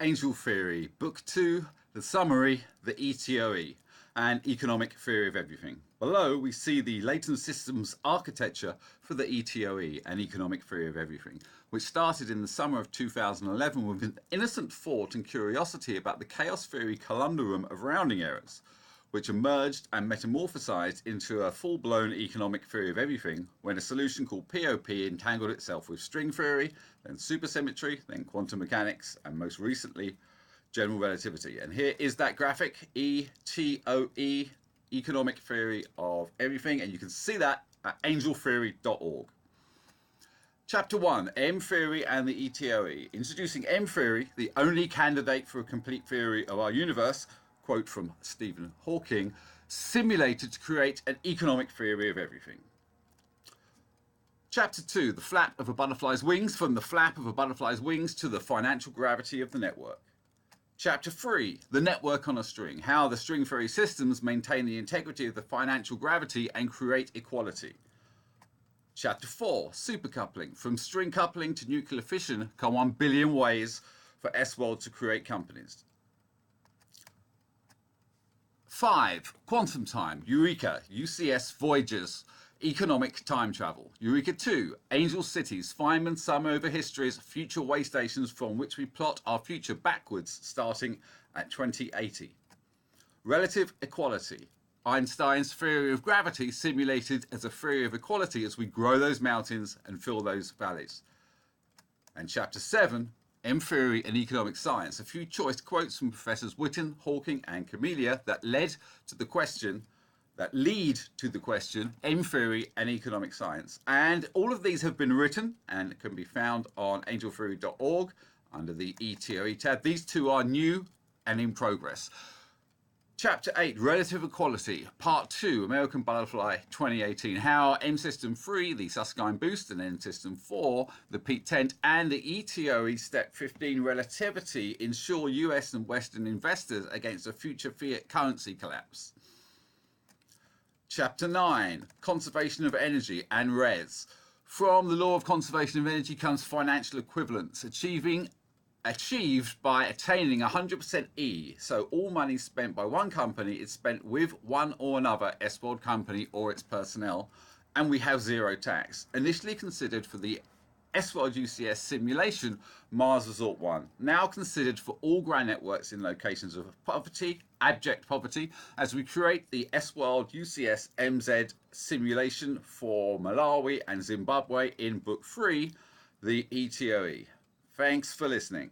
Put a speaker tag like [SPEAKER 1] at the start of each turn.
[SPEAKER 1] Angel Theory, Book 2, the summary, the ETOE, and Economic Theory of Everything. Below, we see the latent systems architecture for the ETOE and Economic Theory of Everything, which started in the summer of 2011 with an innocent thought and curiosity about the chaos theory conundrum of rounding errors, which emerged and metamorphosized into a full-blown economic theory of everything when a solution called POP entangled itself with string theory, then supersymmetry, then quantum mechanics, and most recently, general relativity. And here is that graphic, ETOE, Economic Theory of Everything, and you can see that at angeltheory.org. Chapter 1, M-Theory and the ETOE. Introducing M-Theory, the only candidate for a complete theory of our universe, quote from Stephen Hawking, simulated to create an economic theory of everything. Chapter 2, the flap of a butterfly's wings, from the flap of a butterfly's wings to the financial gravity of the network. Chapter 3, the network on a string, how the string theory systems maintain the integrity of the financial gravity and create equality. Chapter 4, supercoupling, from string coupling to nuclear fission come 1 billion ways for S-World to create companies. 5. Quantum time, Eureka, UCS Voyagers, economic time travel. Eureka 2, Angel Cities, Feynman sum over history's future way stations from which we plot our future backwards starting at 2080. Relative equality, Einstein's theory of gravity simulated as a theory of equality as we grow those mountains and fill those valleys. And Chapter 7, M-Theory and Economic Science, a few choice quotes from Professors Witten, Hawking and Camellia that lead to the question, M-Theory and Economic Science. And all of these have been written and can be found on angeltheory.org under the ETOE tab. These two are new and in progress. Chapter 8, Relative Equality, Part 2, American Butterfly 2018, how M-System 3, the Susskind Boost, and M-System 4, the Pete Tent, and the ETOE Step 15 Relativity ensure US and Western investors against a future fiat currency collapse. Chapter 9, Conservation of Energy and RES. From the law of conservation of energy comes financial equivalence, achieved by attaining 100% E. So all money spent by one company is spent with one or another S-World company or its personnel, and we have zero tax. Initially considered for the S-World UCS simulation, Mars Resort 1, now considered for all ground networks in locations of poverty, abject poverty, as we create the S-World UCS MZ simulation for Malawi and Zimbabwe in Book 3, the ETOE. Thanks for listening.